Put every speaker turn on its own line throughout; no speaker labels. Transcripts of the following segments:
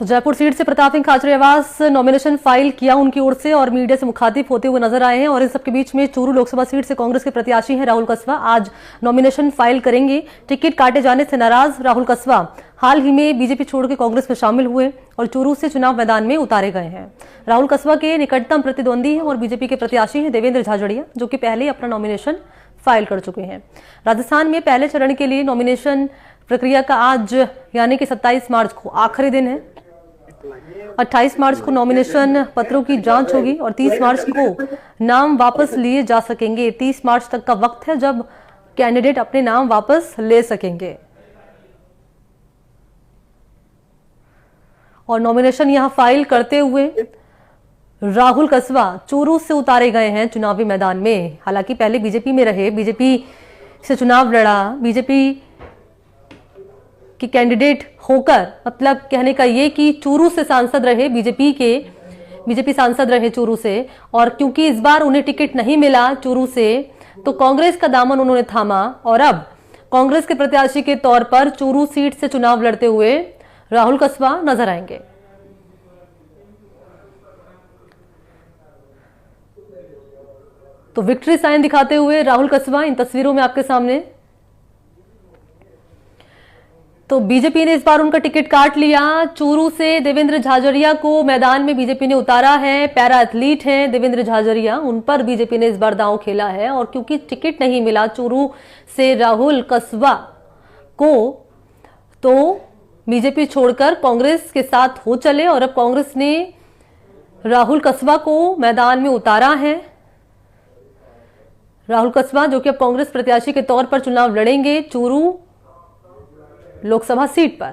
तो जयपुर सीट से Pratap Singh Khachariyawas nomination file किया उनकी ओर से और मीडिया से मुखातिब होते हुए नजर आए हैं। और इन सबके बीच में चूरू लोकसभा सीट से कांग्रेस के प्रत्याशी हैं राहुल कस्वा, आज नॉमिनेशन फाइल करेंगे। टिकट काटे जाने से नाराज राहुल कस्वा हाल ही में बीजेपी छोड़ के कांग्रेस में शामिल हुए और चूरू से चुनाव मैदान में उतारे गए हैं। राहुल कस्वा के निकटतम प्रतिद्वंदी हैं और बीजेपी के प्रत्याशी हैं देवेंद्र झाझड़िया, जो कि पहले अपना नॉमिनेशन फाइल कर चुके हैं। राजस्थान में पहले चरण के लिए नॉमिनेशन प्रक्रिया का आज यानी कि 27 मार्च को आखिरी दिन है। 28 मार्च को नॉमिनेशन पत्रों की जांच होगी और 30 मार्च को नाम वापस लिए जा सकेंगे। 30 मार्च तक का वक्त है जब कैंडिडेट अपने नाम वापस ले सकेंगे। और नॉमिनेशन यहां फाइल करते हुए राहुल कस्वा चूरू से उतारे गए हैं चुनावी मैदान में। हालांकि पहले बीजेपी में रहे, बीजेपी से चुनाव लड़ा, बीजेपी की कैंडिडेट होकर, मतलब कहने का ये कि चूरू से सांसद रहे, बीजेपी सांसद रहे चूरू से। और क्योंकि इस बार उन्हें टिकट नहीं मिला चूरू से, तो कांग्रेस का दामन उन्होंने थामा और अब कांग्रेस के प्रत्याशी के तौर पर चूरू सीट से चुनाव लड़ते हुए राहुल कस्वा नजर आएंगे। तो विक्ट्री साइन दिखाते हुए राहुल कस्वा इन तस्वीरों में आपके सामने। तो बीजेपी ने इस बार उनका टिकट काट लिया। चूरू से देवेंद्र झाझड़िया को मैदान में बीजेपी ने उतारा है। पैरा एथलीट हैं देवेंद्र झाझड़िया, उन पर बीजेपी ने इस बार दांव खेला है। और क्योंकि टिकट नहीं मिला चूरू से राहुल कस्वा को, तो बीजेपी छोड़कर कांग्रेस के साथ हो चले और अब कांग्रेस ने राहुल कस्वा को मैदान में उतारा है। राहुल कस्वा जो कि अब कांग्रेस प्रत्याशी के तौर पर चुनाव लड़ेंगे चूरू लोकसभा सीट पर।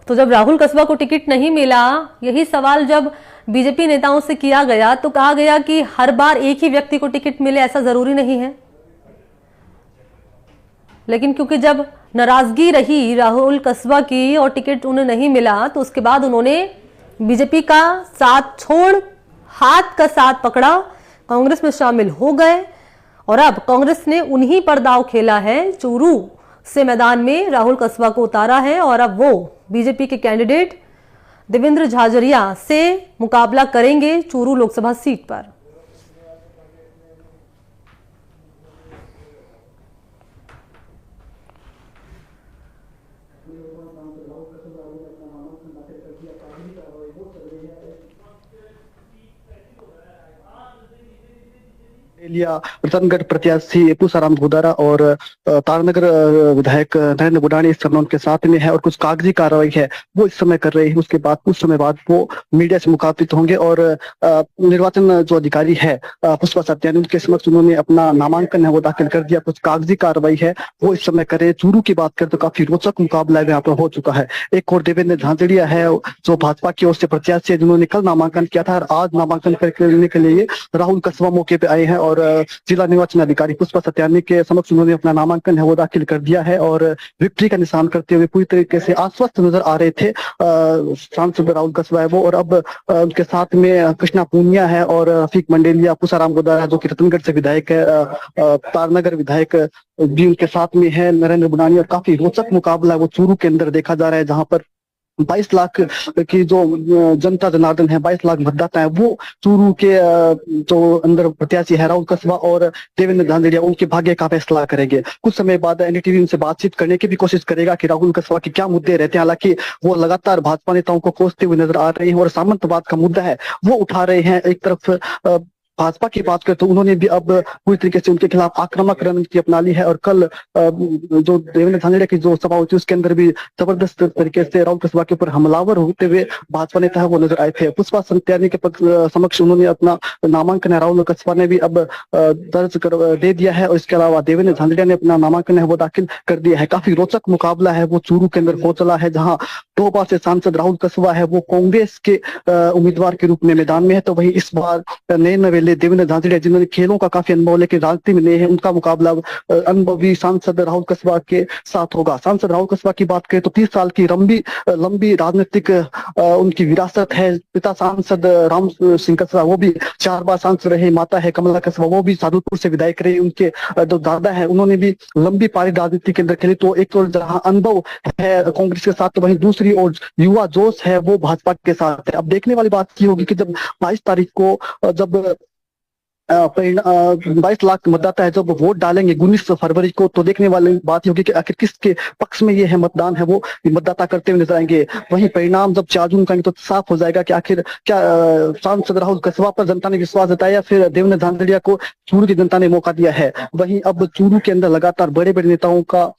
तो जब राहुल कस्वा को टिकट नहीं मिला, यही सवाल जब बीजेपी नेताओं से किया गया तो कहा गया कि हर बार एक ही व्यक्ति को टिकट मिले ऐसा जरूरी नहीं है। लेकिन क्योंकि जब नाराजगी रही राहुल कस्वा की और टिकट उन्हें नहीं मिला, तो उसके बाद उन्होंने बीजेपी का साथ छोड़ हाथ का साथ पकड़ा, कांग्रेस में शामिल हो गए और अब कांग्रेस ने उन्हीं पर दांव खेला है। चूरू से मैदान में राहुल कस्वा को उतारा है और अब वो बीजेपी के कैंडिडेट देवेंद्र झाझड़िया से मुकाबला करेंगे चूरू लोकसभा सीट पर।
प्रतापगढ़ प्रत्याशी पूसाराम गोदारा और तारनगर विधायक नरेंद्र बुडानी इस समय उनके साथ में है और कुछ कागजी कार्रवाई है वो इस समय कर रहे हैं। उसके बाद कुछ समय बाद वो मीडिया से मुखातिब होंगे और निर्वाचन जो अधिकारी है पुष्पा सत्यानी, उनके समक्ष उन्होंने अपना नामांकन है वो दाखिल कर दिया। कुछ कागजी कार्रवाई है वो इस समय करे। चूरू की बात करें तो काफी रोचक मुकाबला यहाँ पर हो चुका है। एक और देवेंद्र झाझड़िया है जो भाजपा की ओर से प्रत्याशी है, जिन्होंने कल नामांकन किया था और आज नामांकन करने के लिए राहुल कस्वा मौके पे आए हैं और जिला निर्वाचन अधिकारी पुष्पा सत्यानी के समक्ष उन्होंने अपना नामांकन है वो दाखिल कर दिया है और विक्ट्री का निशान करते हुए पूरी तरीके से आश्वस्त नजर आ रहे थे सांसद राहुल कस्वा है वो। और अब उनके साथ में कृष्णा पूनिया है और रफीक मंडेलिया, पूसाराम गोदारा जो कि रतनगढ़ से विधायक है, तारनगर विधायक भी उनके साथ में है, नरेंद्र बुडानी। और काफी रोचक मुकाबला है वो चूरू के अंदर देखा जा रहा है, जहां पर 22 लाख की जो जनता जनार्दन है, 22 लाख मतदाता है, वो चूरू के जो अंदर प्रत्याशी है राहुल कस्वा और देवेंद्र झाझड़िया, उनके भाग्य का फैसला करेंगे। कुछ समय बाद एनडीटीवी उनसे बातचीत करने की भी कोशिश करेगा कि राहुल कस्वा के क्या मुद्दे रहते हैं। हालांकि वो लगातार भाजपा नेताओं को कोसते हुए नजर आ रहे हैं और सामंतवाद का मुद्दा है वो उठा रहे हैं। एक तरफ भाजपा की बात करें तो उन्होंने भी अब पूरी तरीके से उनके खिलाफ आक्रामक रणनीति अपना ली है और कल जो देवेंद्र झाझड़िया की जो सभा हुई थी उसके अंदर भी जबरदस्त तरीके से राहुल कस्वा के ऊपर हमलावर होते हुए भाजपा नेता है वो नजर आए थे। पुष्पा सत्यानी के समक्ष उन्होंने अपना नामांकन है राहुल कस्वा ने भी अब दर्ज कर दे दिया है और इसके अलावा देवेंद्र झाझड़िया ने अपना नामांकन है वो दाखिल कर दिया है। काफी रोचक मुकाबला है वो चूरू के अंदर हो चला है, जहाँ 2 बार से सांसद राहुल कस्वा है वो कांग्रेस के उम्मीदवार के रूप में मैदान में है, तो वही इस बार नए एमएलए देवेंद्र झांझड़िया, जिन्होंने खेलों का काफी अनुभव लेकिन राजनीति में नहीं है, उनका मुकाबला अनुभवी सांसद राहुल कसबा के साथ होगा। सांसद राहुल कसबा की बात करें तो 30 साल की लंबी राजनीतिक उनकी विरासत है। पिता सांसद राम सिंह कसबा, वो भी 4 बार सांसद रहे। माता है कमला कसबा, वो भी सादुलपुर से विधायक रही। उनके जो दादा है उन्होंने भी लंबी पारी राजनीति के अंदर खेली। तो एक तो जहां अनुभव है कांग्रेस के साथ, तो वहीं दूसरी ओर युवा जोश है वो भाजपा के साथ है। अब देखने वाली बात ये होगी कि जब 22 तारीख को जब 22 लाख मतदाता है जब वोट डालेंगे 19 फरवरी को, तो देखने वाली बात होगी कि आखिर किसके पक्ष में ये है मतदान है, वो मतदाता करते हुए नजर आएंगे। वहीं परिणाम जब 4 जून का तो साफ हो जाएगा कि आखिर क्या सांसद राहुल कसबा पर जनता ने विश्वास जताया या फिर देवेंद्र झांझड़िया को चूरू की जनता ने मौका दिया है। वहीं अब चूरू के अंदर लगातार बड़े बड़े नेताओं का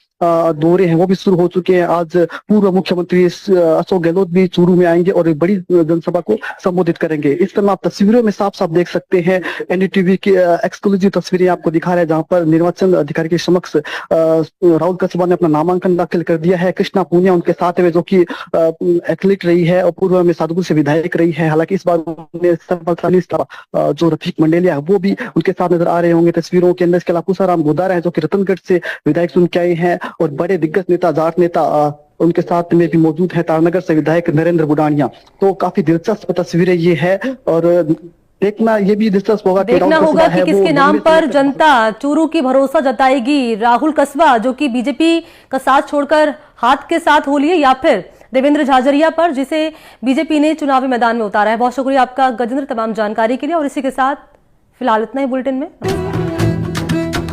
दौरे हैं वो भी शुरू हो चुके हैं। आज पूर्व मुख्यमंत्री अशोक गहलोत भी चूरू में आएंगे और एक बड़ी जनसभा को संबोधित करेंगे। इस तरह आप तस्वीरों में साफ साफ देख सकते हैं। एनडीटीवी की एक्सक्लूसिव तस्वीरें आपको दिखा रहे हैं, जहां पर निर्वाचन अधिकारी के समक्ष राहुल कसबा ने अपना नामांकन दाखिल कर दिया है। कृष्णा पूनिया उनके साथ में, जो कि एथलीट रही है और पूर्व में सादुलपुर से विधायक रही है। हालांकि इस बार जो रफीक मंडेलिया वो भी उनके साथ नजर आ रहे होंगे तस्वीरों के अंदर। इसके अलावा पूसाराम गोदारा है जो कि रतनगढ़ से विधायक चुन के आए हैं और बड़े दिग्गज नेता जाट नेता उनके साथ में भी मौजूद है। तारनगर से विधायक नरेंद्र बुडानिया। तो काफी दिलचस्प तस्वीरें ये है और देखना ये भी दिलचस्प होगा
कि किसके नाम पर जनता चूरू की भरोसा जताएगी। राहुल कसबा जो कि बीजेपी का साथ छोड़कर हाथ के साथ हो लिए, या फिर देवेंद्र झाझड़िया पर जिसे बीजेपी ने चुनावी मैदान में उतारा है। बहुत शुक्रिया आपका गजेंद्र तमाम जानकारी के लिए। और इसी के साथ फिलहाल इतना ही बुलेटिन में।